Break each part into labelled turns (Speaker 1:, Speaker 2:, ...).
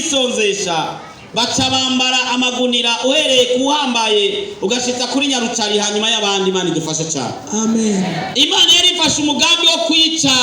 Speaker 1: kwisonzesha baca bambara amagunira uhereye kuhambaye ugashitsa kuri nyarucari hanyuma y'abandi. Imana idufashe cyane.
Speaker 2: Amen.
Speaker 1: Imana yari ifashe umugambi wo kwica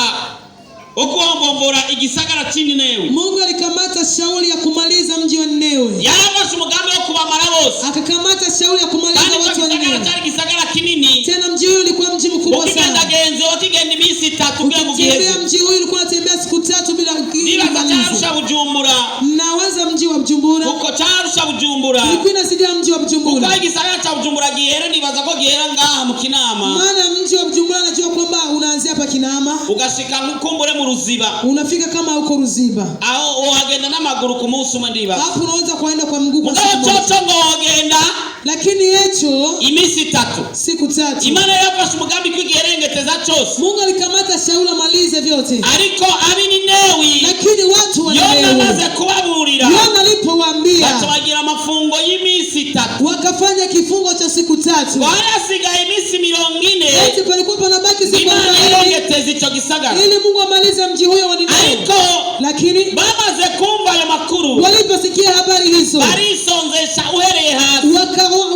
Speaker 1: okuombombora igisagara cy'Ninewi.
Speaker 2: Mungu alikamata shauri ya kumaliza mji wa Ninewi.
Speaker 1: Yarafashe umugambi wo kubamara bose.
Speaker 2: Akakamata shauri ya kumaliza watu wa Ninewi.
Speaker 1: Gisagara kinini.
Speaker 2: Tena mji huo ulikuwa mji mkubwa sana.
Speaker 1: Ukigenda genzo ukigenda imisi 3 bila kugiheza.
Speaker 2: Mji huo ulikuwa unatembea siku 3 bila
Speaker 1: kumaliza. Bujumbura.
Speaker 2: Nawaza mji wa Bujumbura.
Speaker 1: Uko charusha Bujumbura.
Speaker 2: Ulikuwa unasidia mji wa Bujumbura.
Speaker 1: Uko igisagara cha Bujumbura gihere nibaza ko gihera ngaha mu Kinama.
Speaker 2: Maana mji wa Bujumbura najua kwamba unaanzia hapa Kinama.
Speaker 1: Ugashika ngukumbure mu Ruziba.
Speaker 2: Unafika kama uko Ruziba.
Speaker 1: Aho uhagenda n'amaguru ku munsi umwe ndiba.
Speaker 2: Hapo unaweza kuenda kwa mguu kwa siku
Speaker 1: moja. Ugacoco ngogenda.
Speaker 2: Lakini yecho
Speaker 1: imisi 3.
Speaker 2: Siku 3.
Speaker 1: Imana yafashe umugambi kwigerengeteza cyose.
Speaker 2: Mungu alikamata shauri malize vyote.
Speaker 1: Ariko abi Ninewi.
Speaker 2: Lakini watu wa Ninewi.
Speaker 1: Yona maze kubaburira.
Speaker 2: Yona alipowaambia.
Speaker 1: Bacabagira mafungo y'imisi 3.
Speaker 2: Wakafanya kifungo cha siku 3.
Speaker 1: Warasigaye imisi 40.
Speaker 2: Eti palikuwa panabaki siku 40.
Speaker 1: Imana irongeteza ico gisagara.
Speaker 2: Ili Mungu amalize mji huyo wa Ninewi.
Speaker 1: Ariko
Speaker 2: lakini
Speaker 1: bamaze kumva ya makuru.
Speaker 2: Waliposikia habari hizo.
Speaker 1: Barisonzesha uhereye hasi.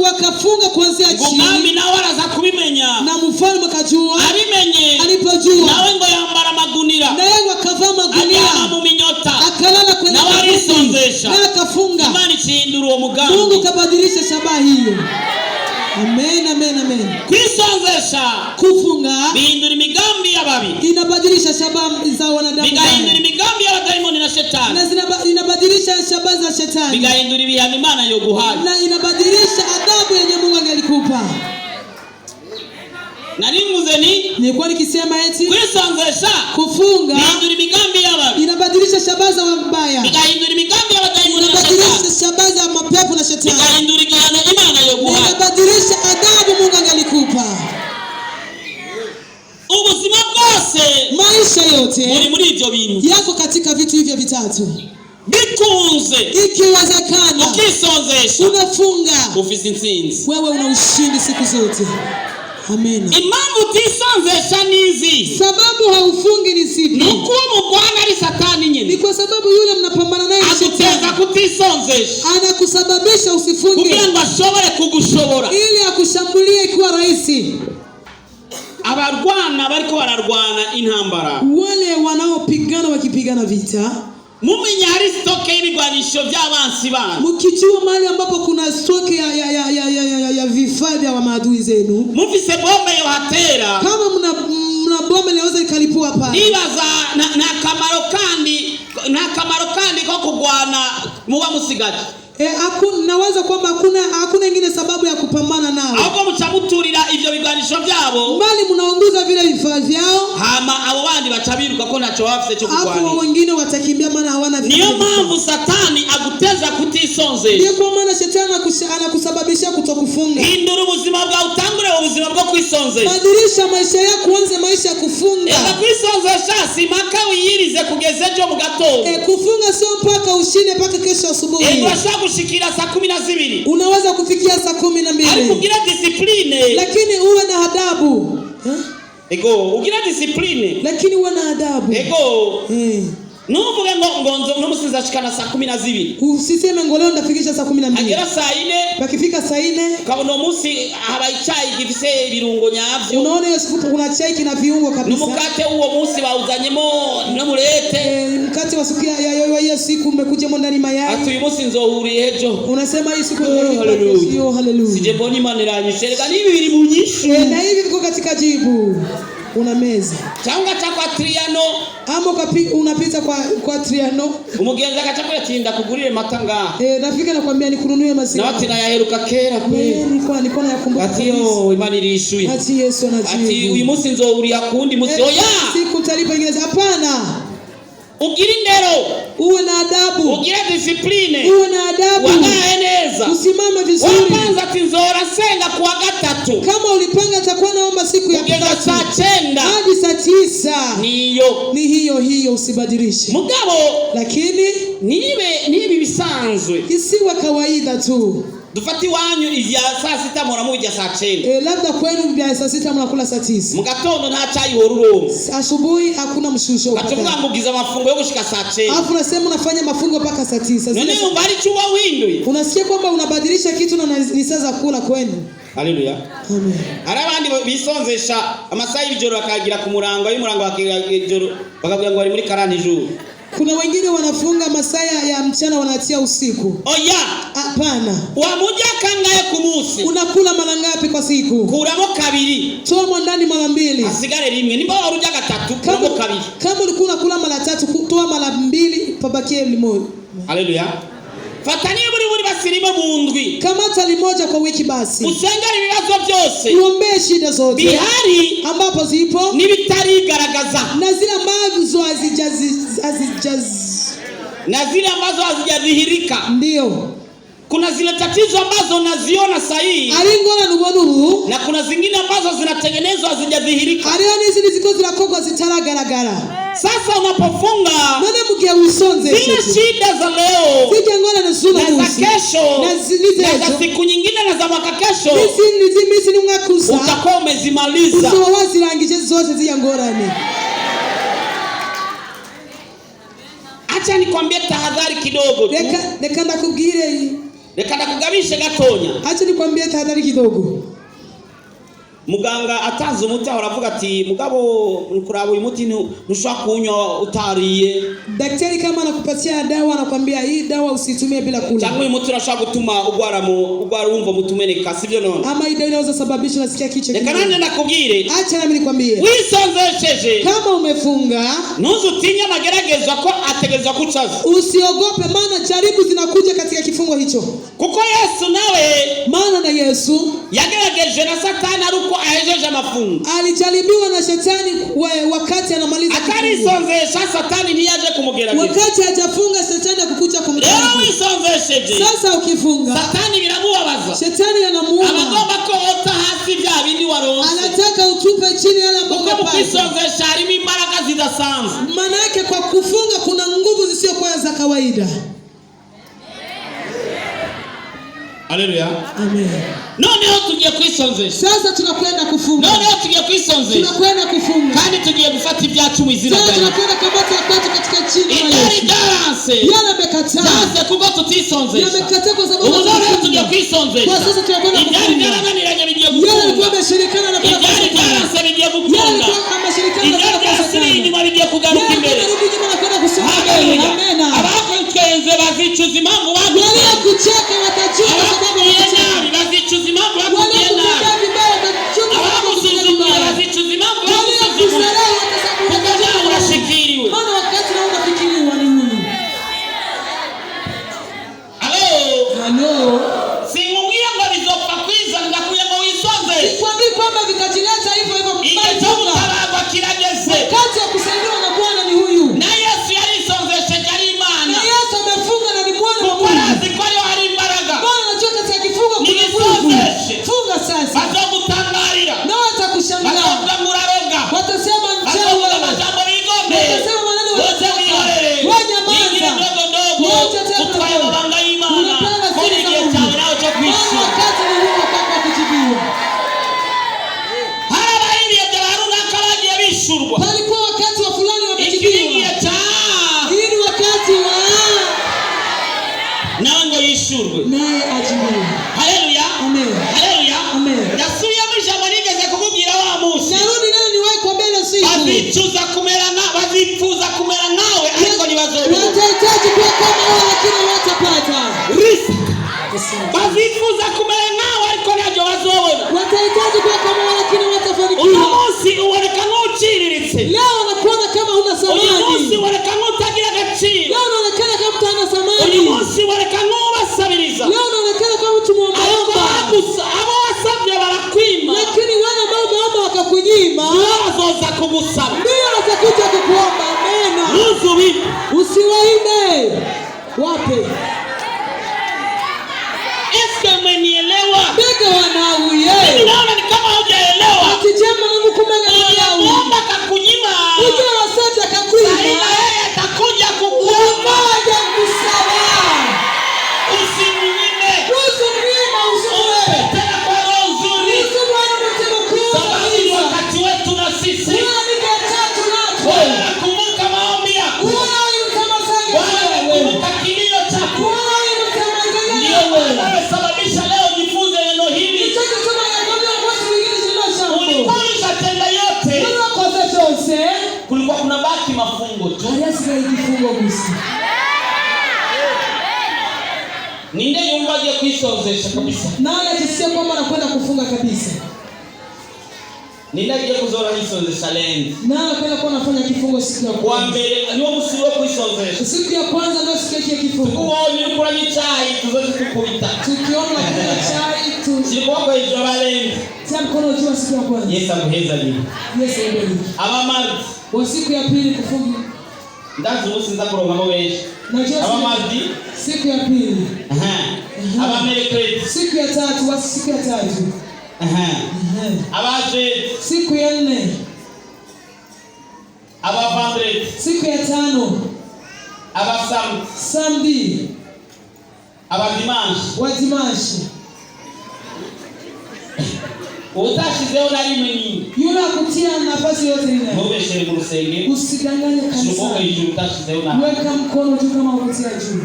Speaker 2: Wakafunga kuanzia chini.
Speaker 1: Umwami nawe araza kubimenya.
Speaker 2: Na mfalme akajua.
Speaker 1: Abimenye.
Speaker 2: Alipojua.
Speaker 1: Nawe ngo yambara magunira.
Speaker 2: Naye wakavaa magunia.
Speaker 1: Ajana mu minyota.
Speaker 2: Akalala kwenye
Speaker 1: na warisonzesha.
Speaker 2: Na akafunga.
Speaker 1: Imani chindura uwo mugambi.
Speaker 2: Mungu kabadilisha shabaha hiyo. Amen, amen, amen.
Speaker 1: Kwisonzesha.
Speaker 2: Kufunga.
Speaker 1: Bihindura imigambi y'ababi.
Speaker 2: Inabadilisha shabaha za wanadamu.
Speaker 1: Bigahindura imigambi y'abadaimoni na shetani.
Speaker 2: Na inabadilisha shabaha za shetani.
Speaker 1: Bigahindura ibihano Imana yo guhaye.
Speaker 2: Na inabadilisha adhabu yenye Mungu angelikupa.
Speaker 1: Nalimuze
Speaker 2: nilikuwa nikisema eti
Speaker 1: kwisonzesha
Speaker 2: kufunga
Speaker 1: bihindura imigambi y'ababi.
Speaker 2: Inabadilisha shabaha za wabaya.
Speaker 1: Bigahindura imigambi y'abadaimoni na shetani.
Speaker 2: Inabadilisha shabaha za mapepo na shetani.
Speaker 1: Bigahindura igihano Imana yo guhaye.
Speaker 2: Inabadilisha adhabu Mungu angelikupa.
Speaker 1: Ubuzima bwose
Speaker 2: maisha yote
Speaker 1: muri ibyo bintu
Speaker 2: yako katika vitu hivyo vitatu.
Speaker 1: Bikunze
Speaker 2: ikiwezekana
Speaker 1: ukisonzesha
Speaker 2: unafunga
Speaker 1: ufise intsinzi.
Speaker 2: Wewe una ushindi siku zote. Amen.
Speaker 1: Impamvu utisonzesha nizi.
Speaker 2: Sababu haufungi ni sipi?
Speaker 1: Nuko mugwana ari Satani nyine.
Speaker 2: Ni kwa sababu yule mnapambana naye
Speaker 1: aguteza kutisonzesha.
Speaker 2: Anakusababisha usifunge.
Speaker 1: Kugira ngo ashobore kugushobora.
Speaker 2: Ili akushambulie ikiwa rahisi.
Speaker 1: Abarwana bariko bararwana intambara.
Speaker 2: Wale wanaopigana wakipigana vita.
Speaker 1: Mumenya hari stoke y'ibigwanisho by'abansi bana.
Speaker 2: Mukijua mahali ambapo kuna stoke ya vifaa vya maadui zenu.
Speaker 1: Mufise bombe yo hatera.
Speaker 2: Kama mna bombe inaweza ikalipua pale.
Speaker 1: Nibaza na kamaro kandi ko kugwana muba musigaje.
Speaker 2: Naweza kwamba hakuna ingine sababu ya kupambana nao.
Speaker 1: Ahubwo mucamuturira ivyo bigwanisho byabo.
Speaker 2: Bali mnaongoza vile vifaa vyao.
Speaker 1: Hama abo bandi bacabiruka ko naco bafise cyo kugwana.
Speaker 2: Hapo wengine watakimbia maana hawana vifaa.
Speaker 1: Niyo mpamvu Satani aguteza kutisonzesha.
Speaker 2: Ndio kwa maana shetani anakusababisha kutokufunga.
Speaker 1: Hindura ubuzima bwawe utangure ubuzima bwo kwisonzesha.
Speaker 2: Badilisha maisha yako uanze maisha ya kufunga.
Speaker 1: Eza kwisonzesha si maka wiyirize kugezejo mu gatondo.
Speaker 2: Kufunga sio mpaka ushinde mpaka kesho asubuhi.
Speaker 1: Kushikira saa 12.
Speaker 2: Unaweza kufikia saa 12.
Speaker 1: Alikugira discipline.
Speaker 2: Lakini uwe na adabu.
Speaker 1: Ego, ugira discipline.
Speaker 2: Lakini uwe na adabu.
Speaker 1: Ego. Nuvuge ngo numusiza shikana saa 12.
Speaker 2: Usiseme ngo leo ndafikisha saa 12.
Speaker 1: Agera saa 4.
Speaker 2: Pakifika saa 4.
Speaker 1: Kabona musi habaye chai gifise birungo nyavyo.
Speaker 2: Unaona hiyo siku kuna chai kina viungo kabisa.
Speaker 1: Numukate uwo musi bauzanyemo no murete.
Speaker 2: Mkate wa siku ya siku umekujemo ndani mayai.
Speaker 1: Ati uyu musi nzohuriye ejo.
Speaker 2: Unasema hii siku
Speaker 1: haleluya.
Speaker 2: Haleluya.
Speaker 1: Sije mbona Imana iranyishereka nibi biri mu nyishu.
Speaker 2: Na hivi viko katika jibu. Una meza.
Speaker 1: Changa cha kwa Triano.
Speaker 2: Amo unapita kwa Triano.
Speaker 1: Umugenza akachakora kinda kugurire matanga.
Speaker 2: Nafika nakwambia nikununulie maziwa.
Speaker 1: Na wati na yaheruka kera kwe.
Speaker 2: Nilikuwa nayakumbuka.
Speaker 1: Ati yo Imana irishuye.
Speaker 2: Ati Yesu anajibu.
Speaker 1: Ati uyu musi nzohuriya kundi musi oya.
Speaker 2: Siku talipa ingine. Hapana.
Speaker 1: Ugire indero.
Speaker 2: Uwe na adabu.
Speaker 1: Ugire discipline.
Speaker 2: Uwe na adabu.
Speaker 1: Wanaeneza.
Speaker 2: Usimame vizuri.
Speaker 1: Wapanza tinzora senga kuwa gatatu.
Speaker 2: Kama ulipanga takuwa naomba siku ya
Speaker 1: kugeza saa 9
Speaker 2: hadi saa 9. Ni hiyo usibadilishe.
Speaker 1: Mugabo
Speaker 2: lakini
Speaker 1: nibi bisanzwe.
Speaker 2: Isiwe kawaida tu.
Speaker 1: Dufati wanyu ivya saa 6 mwana mujya saa 9.
Speaker 2: Labda kwenu vya saa 6 mnakula saa 9.
Speaker 1: Mugatondo nta chai horuro.
Speaker 2: Asubuhi hakuna mshusho.
Speaker 1: Atuvuga ngugiza mafungo yo gushika saa 9.
Speaker 2: Alafu unasema unafanya mafungo mpaka saa 9.
Speaker 1: Nani umbali chuwa windu.
Speaker 2: Unasikia kwamba unabadilisha kitu na ni saa za kula kwenu.
Speaker 1: Haleluya.
Speaker 2: Amen.
Speaker 1: Arabandi bisonzesha amasaha y'ijoro bakagira ku murango y'umurango bakigira ijoro bakavuga ngo bari muri karani ijoro.
Speaker 2: Kuna wengine wanafunga masaa ya mchana wanatia usiku.
Speaker 1: Oya,
Speaker 2: hapana.
Speaker 1: Wamuja kangaye ku munsi?
Speaker 2: Unakula mara ngapi kwa siku?
Speaker 1: Kuramo kabiri.
Speaker 2: Toa ndani mara 2.
Speaker 1: Asigare rimwe. Nimba waruja gatatu kuramo kabiri.
Speaker 2: Kama ulikuwa unakula mara 3 toa mara 2 pabakie limoja.
Speaker 1: Haleluya. Fatanie buri basirimo mu ndwi.
Speaker 2: Kamata limoja kwa wiki basi.
Speaker 1: Usengera ibibazo byose.
Speaker 2: Uombe shida zote.
Speaker 1: Bihari
Speaker 2: ambapo zipo
Speaker 1: nibitari garagaza.
Speaker 2: Na zile ambazo
Speaker 1: hazijadhihirika.
Speaker 2: Ndio.
Speaker 1: Kuna zile tatizo ambazo naziona sahihi.
Speaker 2: Alingona nubonu.
Speaker 1: Na kuna zingine ambazo zinatengenezwa hazijadhihirika.
Speaker 2: Alioni hizi ziko zinakogwa zitaragaragara.
Speaker 1: Sasa unapofunga
Speaker 2: none mugihe wisonze
Speaker 1: zile shida za leo
Speaker 2: zijangona na zuma
Speaker 1: na za kesho na za siku nyingine na za mwaka kesho
Speaker 2: misi ni mwaka usa
Speaker 1: utakuwa umezimaliza.
Speaker 2: Uso wazirangije zote zijangorane.
Speaker 1: Acha nikwambie tahadhari kidogo tu.
Speaker 2: Reka ndakubwire.
Speaker 1: Reka ndakugabishe gatonya.
Speaker 2: Acha nikwambie tahadhari kidogo.
Speaker 1: Muganga atazi umuti aravuga ati mugabo kuraba uyu muti ntushaka kunywa utariye.
Speaker 2: Daktari kama anakupatia dawa anakuambia hii dawa usitumie bila kula.
Speaker 1: Cyangwa uyu muti urashaka gutuma ugwara wumva mutumeneka sivyo none.
Speaker 2: Ama hii dawa inaweza sababisha nasikia kichwa.
Speaker 1: Reka nanje nakubwire.
Speaker 2: Acha nami nikwambie.
Speaker 1: Wisonzesheje.
Speaker 2: Kama umefunga
Speaker 1: ntuzutinya mageragezwa ko ategerezwa kucaza.
Speaker 2: Usiogope maana jaribu zinakuja katika kifungo hicho.
Speaker 1: Kuko Yesu nawe
Speaker 2: maana na Yesu
Speaker 1: yagerageje na Satani aruko ahejeje mafungo.
Speaker 2: Alijaribiwa na Shetani wakati anamaliza kifungo.
Speaker 1: Akarisonzesha Satani ntiyaje kumugerageza.
Speaker 2: Wakati hajafunga Shetani akukuja kumjaribu.
Speaker 1: Leo wisonzesheje.
Speaker 2: Sasa ukifunga
Speaker 1: Satani biramubabaza.
Speaker 2: Shetani anamuuma.
Speaker 1: Anagomba ko ota hasi vya bindi waronse.
Speaker 2: Anataka utupe chini yale ambayo
Speaker 1: umepata. Ukisonzesha harimo imbaraga zidasanzwe.
Speaker 2: Maana yake kwa kufunga kuna nguvu zisizokuwa za kawaida.
Speaker 1: Haleluya.
Speaker 2: Amen.
Speaker 1: Noneho tugiye kwisonzesha.
Speaker 2: Sasa tunakwenda kufunga.
Speaker 1: Noneho tugiye kwisonzesha.
Speaker 2: Tunakwenda kufunga.
Speaker 1: Kandi tugiye gufata ibyacu mu izina rya Yesu.
Speaker 2: Tunakwenda kamata wakati katika jina la Yesu.
Speaker 1: Idaranse.
Speaker 2: Yana mekataa.
Speaker 1: Sasa kuko tutisonzesha.
Speaker 2: Yamekataa kwa sababu
Speaker 1: noneho tugiye kwisonzesha.
Speaker 2: Kwa sasa tunakwenda kufunga.
Speaker 1: Idarananiranye bigiye gukunda.
Speaker 2: Yale kwa mashirikana na kwa
Speaker 1: Idaranse bigiye gukunda.
Speaker 2: Yale kwa mashirikana na kwa
Speaker 1: Idaranse inyuma bigiye kugaruka imbere.
Speaker 2: Amen.
Speaker 1: Abakutenze bazicuza impamvu baguye.
Speaker 2: Wale kucheka watajua sababu
Speaker 1: wanakucheka. Bazicuza impamvu baguye nabi. Abagusuzumira bazicuza impamvu bagusuzumira. Kuko urashikiriwe.
Speaker 2: Maana wakati na unafikiriwa ni huyu. Halo.
Speaker 1: Singumwia ngo bizopfa kwiza ndakuye ngo wisonze.
Speaker 2: Sikwambii kwamba vitajileta hivyo hivyo
Speaker 1: mbaya. Kirageze.
Speaker 2: Wakati wa kusaidiwa na Bwana ni huyu.
Speaker 1: Na Yesu yalisonzeshe jari Imana.
Speaker 2: Na Yesu amefunga na ni Bwana wa Mungu.
Speaker 1: Kukorazi kwa yo hari imbaraga.
Speaker 2: Bwana anajua katika kifungo kuna nguvu. Funga sasa.
Speaker 1: Bazogutangarira.
Speaker 2: Na watakushangaa.
Speaker 1: Bazokuraroga.
Speaker 2: Watasema njoo wewe.
Speaker 1: Majambo bigombe.
Speaker 2: Watasema maneno
Speaker 1: wote wiyorere.
Speaker 2: Wanyamaza.
Speaker 1: Ndogo ndogo. Utwaye mabanga y'Imana. Kuri igihe cyawe nawe cyo kwishura.
Speaker 2: Wakati ni huo kwa kujibiwa. Palikuwa wakati wa fulani wamejibiwa. Hii ni wakati wa
Speaker 1: nango yishurwe.
Speaker 2: Naye ajibiwe.
Speaker 1: Haleluya.
Speaker 2: Amen.
Speaker 1: Haleluya.
Speaker 2: Amen.
Speaker 1: Yasubiye mu ijambo nigeze kukubwira wa Musa.
Speaker 2: Narudi nani niwahi kuambia ile siku.
Speaker 1: Bazifuza kumera nawe ariko nibazobona.
Speaker 2: Watahitaji kuwa kama wao lakini watapata.
Speaker 1: Risk. Bazifuza kumera nawe ariko nabyo bazobona.
Speaker 2: Watahitaji kuwa kama wao lakini watafanikiwa.
Speaker 1: Uyu munsi uonekana uciriritse.
Speaker 2: Leo unakuona kama huna thamani.
Speaker 1: Uyu munsi uonekana utagira agaciro.
Speaker 2: Leo unaonekana kama mtu hana thamani.
Speaker 1: Uyu munsi uonekana ubasabiriza.
Speaker 2: Leo unaonekana kama mtu muombaomba.
Speaker 1: Abo wasabye barakwima.
Speaker 2: Lakini wale ambao umeomba wakakunyima.
Speaker 1: Wazoza kugusaba.
Speaker 2: Ndio watakuja kukuomba. Amen.
Speaker 1: Nuzubi.
Speaker 2: Usiwaime. Wape.
Speaker 1: Eske umenielewa?
Speaker 2: Bega wanauye.
Speaker 1: Mimi naona ni kama hujaelewa.
Speaker 2: Atijema Mungu kumega wanauye.
Speaker 1: Mungu akakunyima.
Speaker 2: Uje wasati akakunyima.
Speaker 1: Sasa yeye atakuja kukuomba.
Speaker 2: Umoja kusaba.
Speaker 1: Usimnyime.
Speaker 2: Usimnyime.
Speaker 1: Ninde yumva agiye kwisozesha kabisa?
Speaker 2: Nani akisikia kwamba anakwenda kufunga kabisa?
Speaker 1: Ninde agiye kuzora kwisozesha leo?
Speaker 2: Nani anakwenda kuwa anafanya kifungo siku ya kwanza?
Speaker 1: Kwa mbere niwo musiwe kwisozesha.
Speaker 2: Siku ya kwanza ndio siku ya kifungo.
Speaker 1: Tukuone ukura nyicayi tuzoje tukubita.
Speaker 2: Tukiona kuna chai tu.
Speaker 1: Sikuko hizo baleni.
Speaker 2: Tia mkono juu siku ya kwanza.
Speaker 1: Yesu amuheza ni.
Speaker 2: Yesu ndiye.
Speaker 1: Abamari
Speaker 2: Wa siku ya pili kufunga.
Speaker 1: Ndazi umunsi nza kuronka mo benshi. Abamari
Speaker 2: siku ya pili.
Speaker 1: Abamerikret
Speaker 2: siku ya tatu. Wa siku ya tatu.
Speaker 1: Abaje
Speaker 2: siku ya 4.
Speaker 1: Abavandret
Speaker 2: siku ya 5. Samedi.
Speaker 1: Abadimanche
Speaker 2: wa dimanche.
Speaker 1: Utashizeho na rimwe nini?
Speaker 2: Yule akutia nafasi yote ile.
Speaker 1: Mubeshere mu rusenge.
Speaker 2: Usidanganye kanisa.
Speaker 1: Shubuko hejuru utashizeho na.
Speaker 2: Weka mkono juu kama ukutia juu.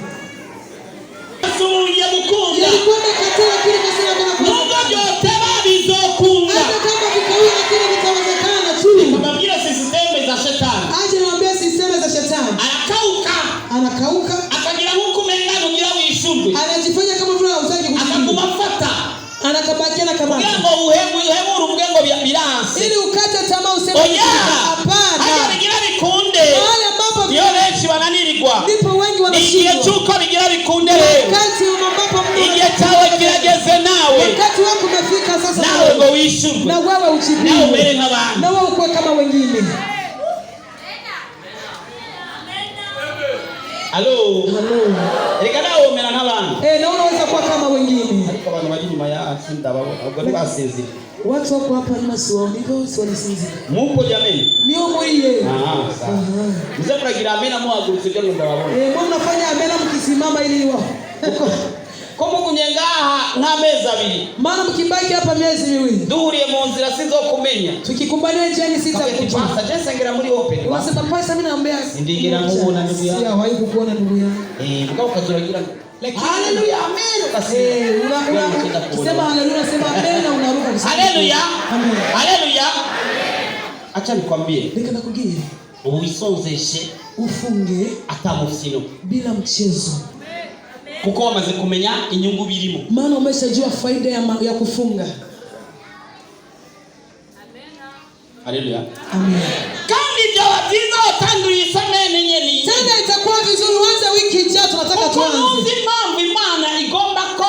Speaker 1: Asuye mukunda.
Speaker 2: Yalikwenda katika kile kasema kuna kwa.
Speaker 1: Mungu yote babizokunda.
Speaker 2: Hata kama vikawia kile vitawezekana tu.
Speaker 1: Kumabwira systeme za shetani.
Speaker 2: Aje niambie systeme za shetani. Anakauka.
Speaker 1: Akagira huko mengano ngira wishurwe.
Speaker 2: Anajifanya kama vile hautaki kujibu.
Speaker 1: Akakumafata.
Speaker 2: Anakabakia na kabaki.
Speaker 1: Ngo uhemu urubugengo bya biransi.
Speaker 2: Ili ukate tamaa useme hapana.
Speaker 1: Haya bigira bikunde.
Speaker 2: Wale ambapo
Speaker 1: ndio benshi bananirirwa.
Speaker 2: Ndipo wengi wanashindwa.
Speaker 1: Igihe cyuko bigira bikunde rero.
Speaker 2: Wakati ambapo
Speaker 1: igihe cyawe kirageze nawe.
Speaker 2: Wakati wako umefika sasa.
Speaker 1: Nawe ngo wishurwe.
Speaker 2: Na wewe ujibu.
Speaker 1: Nawe mbere nk'abantu.
Speaker 2: Na wewe ukwe kama wengine.
Speaker 1: Hello. Reka nawe umera nk'abantu.
Speaker 2: Na unaweza kuwa kama wengine.
Speaker 1: Ariko abantu bari nyuma ya asinda babona ubwo ni basezeye.
Speaker 2: Watu wako hapa nyuma sio ndivyo sio nisinzi.
Speaker 1: Muko jameni.
Speaker 2: Niyo moiye.
Speaker 1: Sawa. Mzee mnagira amena muhagurutse byo ndababona.
Speaker 2: Mbona mnafanya amena mkisimama ili wao.
Speaker 1: Komo kunyengaha nk'amezi abiri.
Speaker 2: Maana mkibaki hapa miezi miwili.
Speaker 1: Duhuriye mu nzira sizokumenya.
Speaker 2: Tukikumbania njiani sitakujua.
Speaker 1: Pasa Jesse ngera muri open.
Speaker 2: Unasema pasa mimi naambia.
Speaker 1: Ndingira muona ndugu yangu.
Speaker 2: Si hawahi kukuona ndugu yangu.
Speaker 1: Mkao kazuragira. Haleluya amen.
Speaker 2: Sema haleluya, sema amen na unaruka kusema.
Speaker 1: Haleluya.
Speaker 2: Amen.
Speaker 1: Haleluya. Acha nikwambie.
Speaker 2: Nika nakugie.
Speaker 1: Uwisonzeshe
Speaker 2: ufunge
Speaker 1: atamufino
Speaker 2: bila mchezo.
Speaker 1: Kuko wamaze kumenya inyungu birimo.
Speaker 2: Maana umeshajua faida ya kufunga.
Speaker 1: Haleluya.
Speaker 2: Amen.
Speaker 1: Kandi ndio watizo tanguye samene nyeni.
Speaker 2: Tena itakuwa vizuri uanze wiki ijayo tunataka tuanze.
Speaker 1: Mambo Imana igomba ko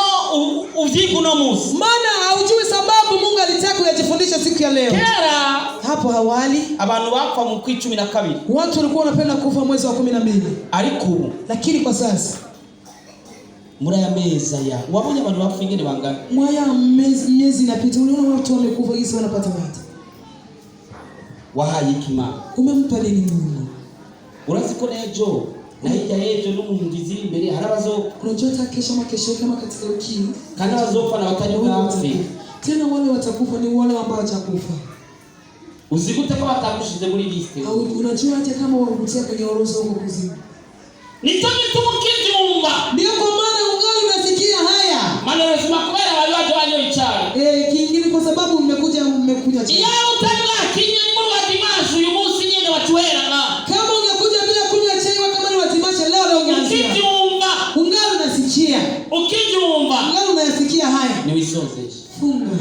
Speaker 1: uzigu no musi.
Speaker 2: Maana haujui sababu Mungu alitaka kuyajifundisha siku ya leo.
Speaker 1: Kera
Speaker 2: hapo awali
Speaker 1: abantu bapfa mu 12.
Speaker 2: Watu walikuwa wanapenda kufa mwezi wa 12.
Speaker 1: Ariko
Speaker 2: lakini kwa sasa
Speaker 1: muraya meza ya wabonye abantu bapfa ingene bangana.
Speaker 2: Mwaya miezi inapita unaona watu wamekufa hizi wanapata wapi?
Speaker 1: Wahaye ikima.
Speaker 2: Umempa nini Mungu?
Speaker 1: Uraziko nejo na hija yejo n'umuhingizi imbere harabazo
Speaker 2: unajua kesho makesho kama katika wiki
Speaker 1: kana bazopfa na batanyugafi.
Speaker 2: Tena wale watakufa ni wale ambao watakufa.
Speaker 1: Uzikute kwa watakushize muri liste.
Speaker 2: Au unajua hata kama wakutia kwenye orodha huko kuzimu.
Speaker 1: Nitoni tumukizi umba.
Speaker 2: Ndio kwa maana ungali unasikia haya.
Speaker 1: Maana lazima kubera wale watu walioichara.
Speaker 2: Kingine kwa sababu mmekuja chini.
Speaker 1: Ya utanga kinyi muri wa dimanche uyu munsi nyene watuwera na.
Speaker 2: Kama ungekuja bila kunywa chai kama ni wa dimanche leo ungeanzia.
Speaker 1: Ukiji umba.
Speaker 2: Ungali unasikia.
Speaker 1: Ukiji umba.
Speaker 2: Ungali unasikia haya.
Speaker 1: Ni wisonze.
Speaker 2: Funga.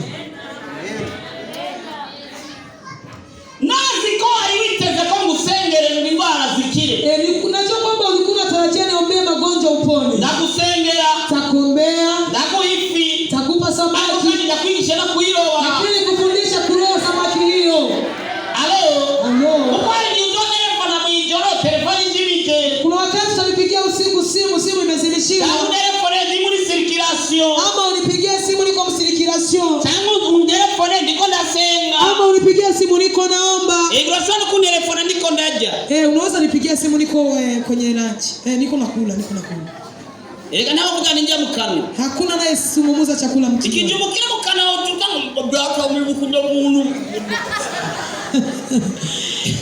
Speaker 1: Nazi ko aliwiteze ko ngusengere indwara zikire.
Speaker 2: Unajua kwamba ulikuwa unatarajia niombe magonjwa upone.
Speaker 1: Ndakusengera.
Speaker 2: Takuombea.
Speaker 1: Ndakuhifi.
Speaker 2: Takupa samaki.
Speaker 1: Kandi ndakwigisha na kuiroba.
Speaker 2: Lakini kufundisha kuroa samaki hiyo.
Speaker 1: Alo. Ukwani ndio telefoni na mwijoro telefoni njibije.
Speaker 2: Kuna wakati utanipigia usiku simu imezimishiwa.
Speaker 1: Au telefoni ndimu ni circulation.
Speaker 2: Ama unipigia simu niko msirikirasyon.
Speaker 1: Tangu telefoni ndiko ndasenga.
Speaker 2: Ama unipigia simu niko naomba.
Speaker 1: Grosano ku telefoni ndiko ndaja.
Speaker 2: Unaweza nipigia simu niko kwenye lunch. Niko nakula.
Speaker 1: Kana uvuga ninja mukano.
Speaker 2: Hakuna naye sumumuza chakula mtu.
Speaker 1: Ikijumukira mukana utuka braka umukunda muntu.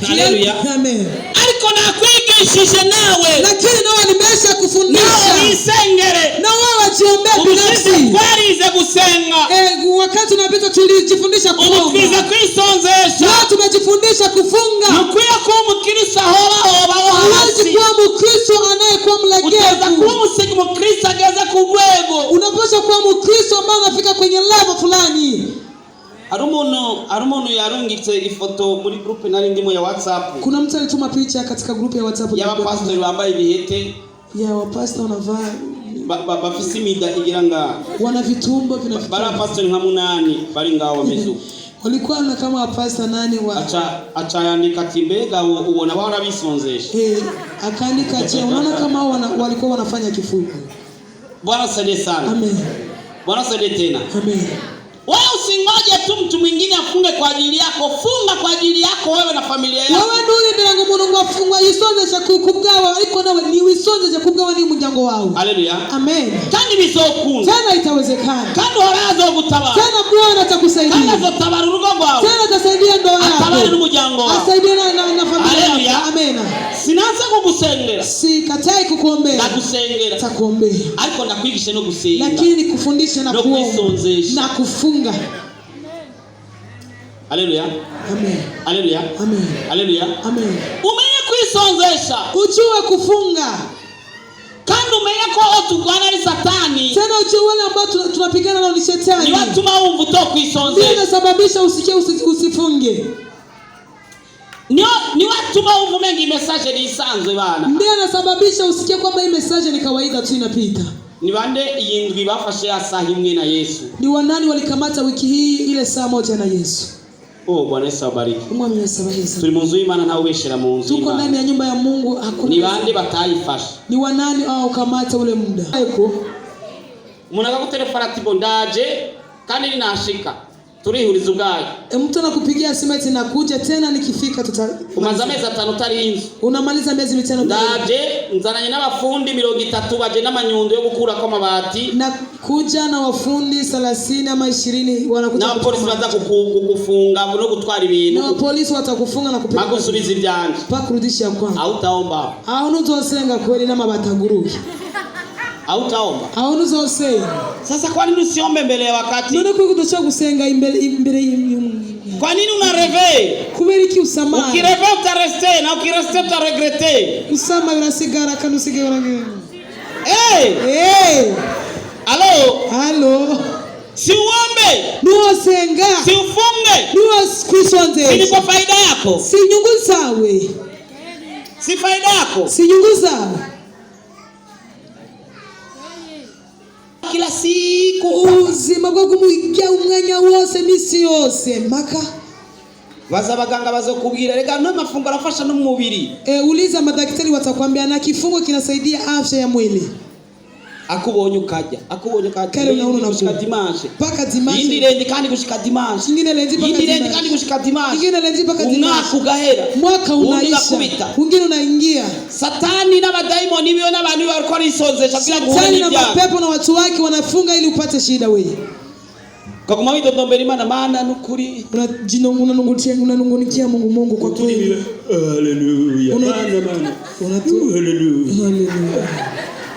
Speaker 1: Haleluya.
Speaker 2: Amen.
Speaker 1: Ariko nakwigishije nawe.
Speaker 2: Lakini nawe nimesha kufundisha.
Speaker 1: Nawe isengere.
Speaker 2: Na wewe jiombe binafsi.
Speaker 1: Kwarize gusenga.
Speaker 2: Wakati unapita tulijifundisha kufunga.
Speaker 1: Umukwiza kwisonzesha.
Speaker 2: Na tumejifundisha kufunga.
Speaker 1: Mukwiye kuba mukristo hoba
Speaker 2: hasi. Kuwa mkristo anayekuwa mlegevu.
Speaker 1: Utaweza kuwa mukristo ageza ku rwego. umuntu yarungitse ifoto muri group nari ndimo ya WhatsApp.
Speaker 2: Kuna mtu alituma picha katika group ya WhatsApp
Speaker 1: ya pastor bambaye ibihete.
Speaker 2: Ya pastor wanavaa
Speaker 1: bafise imida igira nga.
Speaker 2: Wana vitumbo vinafika.
Speaker 1: Bara pastor nka 8 bari ngaho bamezu.
Speaker 2: Walikuwa na kama pastor 8 wa
Speaker 1: acha yandika timbega ubona bahora bisonzesha.
Speaker 2: Akaandika je, unaona kama walikuwa wanafanya kifuko.
Speaker 1: Bwana saidie sana.
Speaker 2: Amen.
Speaker 1: Bwana saidie tena.
Speaker 2: Amen.
Speaker 1: Wewe usingoje tu mtu mwingine afunge kwa ajili yako, funga kwa ajili yako wewe na familia yako.
Speaker 2: Wewe ndio ndirango Mungu afungwa yisonzesha kubgawa ariko nawe ni wisonzesha kubgawa ni muryango wawe.
Speaker 1: Haleluya.
Speaker 2: Amen.
Speaker 1: Kandi bizokunda.
Speaker 2: Tena itawezekana.
Speaker 1: Kandi horazo gutabara.
Speaker 2: Tena Bwana atakusaidia.
Speaker 1: Kandi azotabara urugo rwawe.
Speaker 2: Tena atasaidia ndoa yako.
Speaker 1: Atabara n'umuryango wawe.
Speaker 2: Asaidia na familia yako. Amen.
Speaker 1: Sinaanza kugusengera.
Speaker 2: Sikatai kukuombea.
Speaker 1: Ndagusengera.
Speaker 2: Takuombea.
Speaker 1: Ariko ndakwigisha no gusenga.
Speaker 2: Lakini kufundisha na kuomba na kufunga.
Speaker 1: Haleluya.
Speaker 2: Amen.
Speaker 1: Haleluya.
Speaker 2: Amen.
Speaker 1: Haleluya.
Speaker 2: Amen.
Speaker 1: Umenye kwisonzesha.
Speaker 2: Ujue kufunga.
Speaker 1: Kandi umenye ko otugwana ari satani.
Speaker 2: Tena ujue wale ambao tunapigana nao ni shetani.
Speaker 1: Ni watu maumvu to kwisonzesha.
Speaker 2: Ndio sababisha usikie usifunge.
Speaker 1: Ni watu maumvu mengi message ni isanzwe bana.
Speaker 2: Ndio anasababisha usikie kwamba hii message ni kawaida tu inapita.
Speaker 1: Ni bande yindwi bafashe asaha imwe na Yesu.
Speaker 2: Ni wanani walikamata wiki hii ile saa moja na Yesu.
Speaker 1: Bwana Yesu abariki.
Speaker 2: Umwami Yesu abariki.
Speaker 1: Turi mu nzu y'Imana ntawe ubeshera mu nzu.
Speaker 2: Tuko ndani ya nyumba ya Mungu hakuna.
Speaker 1: Ni bande batayifashe.
Speaker 2: Ni wanani au kamata ule muda. Haiko.
Speaker 1: Munaga gutelefona ati bondaje kandi ninashika. Turihuriza ubwayo.
Speaker 2: Mtu anakupigia simu eti nakuja tena nikifika
Speaker 1: umaze amezi 5 utari inzu.
Speaker 2: Unamaliza miezi 5
Speaker 1: ndaje nzananye n'abafundi 30 baje n'amanyundo yo gukura kwa mabati.
Speaker 2: Na kuja na wafundi 30 ama 20 wanakuja.
Speaker 1: Na polisi baza kukufunga no gutwara ibintu.
Speaker 2: Na polisi watakufunga na kupeleka.
Speaker 1: Magusubiza ibyanje.
Speaker 2: Pakurudisha kwako.
Speaker 1: Hautaomba.
Speaker 2: Au nuzosenga kweli na mabataguruki.
Speaker 1: Hautaomba.
Speaker 2: Au nuzosenga.
Speaker 1: Sasa kwa nini usiombe mbele ya wakati?
Speaker 2: Ndio kwa kutoka kusenga imbere.
Speaker 1: Kwa nini una reve?
Speaker 2: Kuberiki usama.
Speaker 1: Ukireve utareste na ukireste utaregrete.
Speaker 2: Usama urasigara kana usigara. Halo.
Speaker 1: Si uombe.
Speaker 2: Nuosenga.
Speaker 1: Si ufunge.
Speaker 2: Nuoskwisonze.
Speaker 1: Si kwa faida yako.
Speaker 2: Si nyungu zawe.
Speaker 1: Si faida yako.
Speaker 2: Si nyungu zawe.
Speaker 1: Kila siku
Speaker 2: ubuzima bwo kumugira umwanya wose misi yose maka
Speaker 1: baza baganga bazokubwira rega no mafunguro afasha no mubiri.
Speaker 2: Uliza madaktari watakwambia na kifungo kinasaidia afya ya mwili.
Speaker 1: Akubonye ukaja
Speaker 2: kale unaona
Speaker 1: gushika dimanche
Speaker 2: paka dimanche
Speaker 1: yindi rendi kandi gushika dimanche
Speaker 2: nyingine rendi
Speaker 1: kandi gushika dimanche
Speaker 2: nyingine rendi paka dimanche
Speaker 1: ugahera
Speaker 2: mwaka unaisha mwingine unaingia.
Speaker 1: Satani na madaimoni biyo n'abantu bariko risonzesha bila guhura
Speaker 2: n'ibyaha. Satani na mapepo na watu wake wanafunga ili upate shida wewe.
Speaker 1: Kaguma widodombera Imana nukuri
Speaker 2: unanungunikia Mungu kwa kweli.
Speaker 1: Haleluya.
Speaker 2: Haleluya.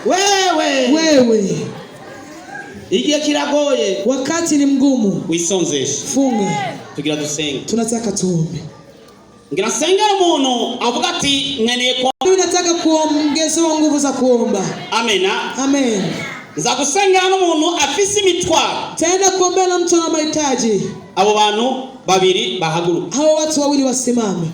Speaker 2: Wewe
Speaker 1: igihe kiragoye,
Speaker 2: wakati ni mgumu,
Speaker 1: wisonzeshe,
Speaker 2: funga,
Speaker 1: tugira dusenge.
Speaker 2: Tunataka tuombe.
Speaker 1: Ngira sengera umuntu avuga ati nkeneye ko
Speaker 2: nataka kuongezewa nguvu za kuomba. Amen.
Speaker 1: Za gusengera n'umuntu afise imitwaro.
Speaker 2: Tenda kuombea na mtu ana mahitaji.
Speaker 1: Abo bantu babiri bahaguruka.
Speaker 2: Hao watu wawili wasimame.